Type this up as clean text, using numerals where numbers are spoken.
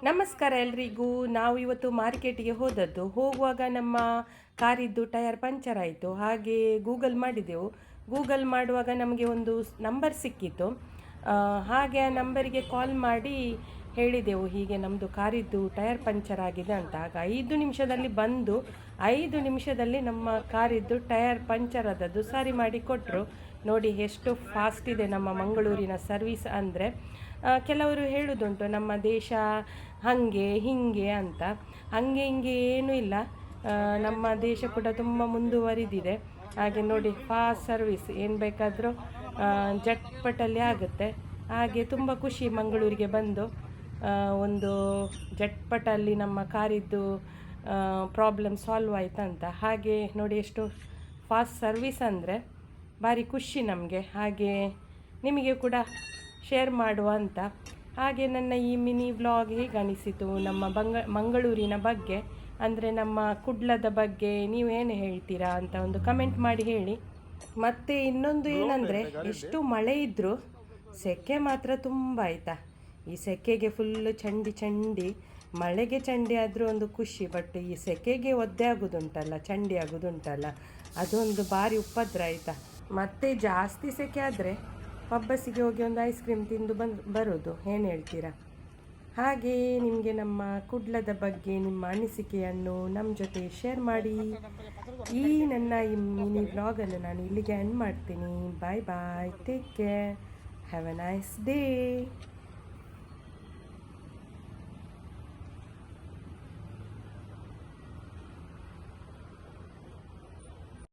ನಮಸ್ಕಾರ ಎಲ್ರಿಗೂ. ನಾವು ಇವತ್ತು ಮಾರ್ಕೆಟಿಗೆ ಹೋಗುವಾಗ ನಮ್ಮ ಕಾರಿದ್ದು ಟಯರ್ ಪಂಚರ್ ಆಯಿತು. ಹಾಗೆ ಗೂಗಲ್ ಮಾಡಿದೆವು. ಗೂಗಲ್ ಮಾಡುವಾಗ ನಮಗೆ ಒಂದು ನಂಬರ್ ಸಿಕ್ಕಿತು. ಹಾಗೆ ಆ ನಂಬರಿಗೆ ಕಾಲ್ ಮಾಡಿ ಹೇಳಿದೆವು, ಹೀಗೆ ನಮ್ಮದು ಕಾರಿದ್ದು ಟಯರ್ ಪಂಚರ್ ಆಗಿದೆ ಅಂತ. ಆಗ 5 ನಿಮಿಷದಲ್ಲಿ ಬಂದು 5 ನಿಮಿಷದಲ್ಲಿ ನಮ್ಮ ಕಾರಿದ್ದು ಟಯರ್ ಪಂಚರ್ ಆದದ್ದು ಸರಿ ಮಾಡಿ ಕೊಟ್ಟರು. ನೋಡಿ ಎಷ್ಟು ಫಾಸ್ಟ್ ಇದೆ ನಮ್ಮ ಮಂಗಳೂರಿನ ಸರ್ವಿಸ್ ಅಂದರೆ. ಕೆಲವರು ಹೇಳೋದುಂಟು ನಮ್ಮ ದೇಶ ಹಾಗೆ ಹೀಗೆ ಅಂತ. ಹಾಗೆ ಹಿಂಗೆ ಏನೂ ಇಲ್ಲ, ನಮ್ಮ ದೇಶ ಕೂಡ ತುಂಬ ಮುಂದುವರಿದಿದೆ. ಹಾಗೆ ನೋಡಿ ಫಾಸ್ಟ್ ಸರ್ವಿಸ್, ಏನು ಬೇಕಾದರೂ ಜಟ್ಪಟಲ್ಲಿ ಆಗುತ್ತೆ. ಹಾಗೆ ತುಂಬ ಖುಷಿ ಮಂಗಳೂರಿಗೆ ಬಂದು ಒಂದು ಜಟ್ಪಟಲ್ಲಿ ನಮ್ಮ ಕಾರಿದ್ದು ಪ್ರಾಬ್ಲಮ್ ಸಾಲ್ವ್ ಆಯ್ತಂತ. ಹಾಗೆ ನೋಡಿ ಎಷ್ಟು ಫಾಸ್ಟ್ ಸರ್ವಿಸ್ ಅಂದರೆ ಭಾರಿ ಖುಷಿ ನಮಗೆ. ಹಾಗೆ ನಿಮಗೆ ಕೂಡ ಶೇರ್ ಮಾಡುವ ಅಂತ. ಹಾಗೆ ನನ್ನ ಈ ಮಿನಿ ವ್ಲಾಗ್ ಹೇಗೆ ಅನಿಸಿತು ನಮ್ಮ ಮಂಗಳೂರಿನ ಬಗ್ಗೆ, ಅಂದರೆ ನಮ್ಮ ಕುಡ್ಲದ ಬಗ್ಗೆ ನೀವೇನು ಹೇಳ್ತೀರಾ ಅಂತ ಒಂದು ಕಮೆಂಟ್ ಮಾಡಿ ಹೇಳಿ. ಮತ್ತು ಇನ್ನೊಂದು ಏನಂದರೆ, ಎಷ್ಟು ಮಳೆ ಇದ್ದರೂ ಸೆಕೆ ಮಾತ್ರ ತುಂಬ ಆಯಿತಾ. ಈ ಸೆಕೆಗೆ ಫುಲ್ಲು ಚಂಡಿ, ಮಳೆಗೆ ಚಂಡಿ ಆದರೂ ಒಂದು ಖುಷಿ, ಬಟ್ ಈ ಸೆಕೆಗೆ ಒದ್ದೆ ಆಗೋದುಂಟಲ್ಲ, ಚಂಡಿ ಆಗೋದುಂಟಲ್ಲ, ಅದೊಂದು ಭಾರಿ ಉಪದ್ರ ಆಯಿತಾ. ಮತ್ತು ಜಾಸ್ತಿ ಸೆಕೆ ಆದರೆ ಪಬ್ಬಸಿಗೆ ಹೋಗಿ ಒಂದು ಐಸ್ ಕ್ರೀಮ್ ತಿಂದು ಬರೋದು, ಏನು ಹೇಳ್ತೀರಾ? ಹಾಗೆ ನಿಮಗೆ ನಮ್ಮ ಕುಡ್ಲದ ಬಗ್ಗೆ ನಿಮ್ಮ ಅನಿಸಿಕೆಯನ್ನು ನಮ್ಮ ಜೊತೆ ಶೇರ್ ಮಾಡಿ. ಈ ನನ್ನ ಈ ಮಿನಿ ವ್ಲಾಗನ್ನು ನಾನು ಇಲ್ಲಿಗೆ ಎಂಡ್ ಮಾಡ್ತೀನಿ. Bye bye, take care, have a nice day.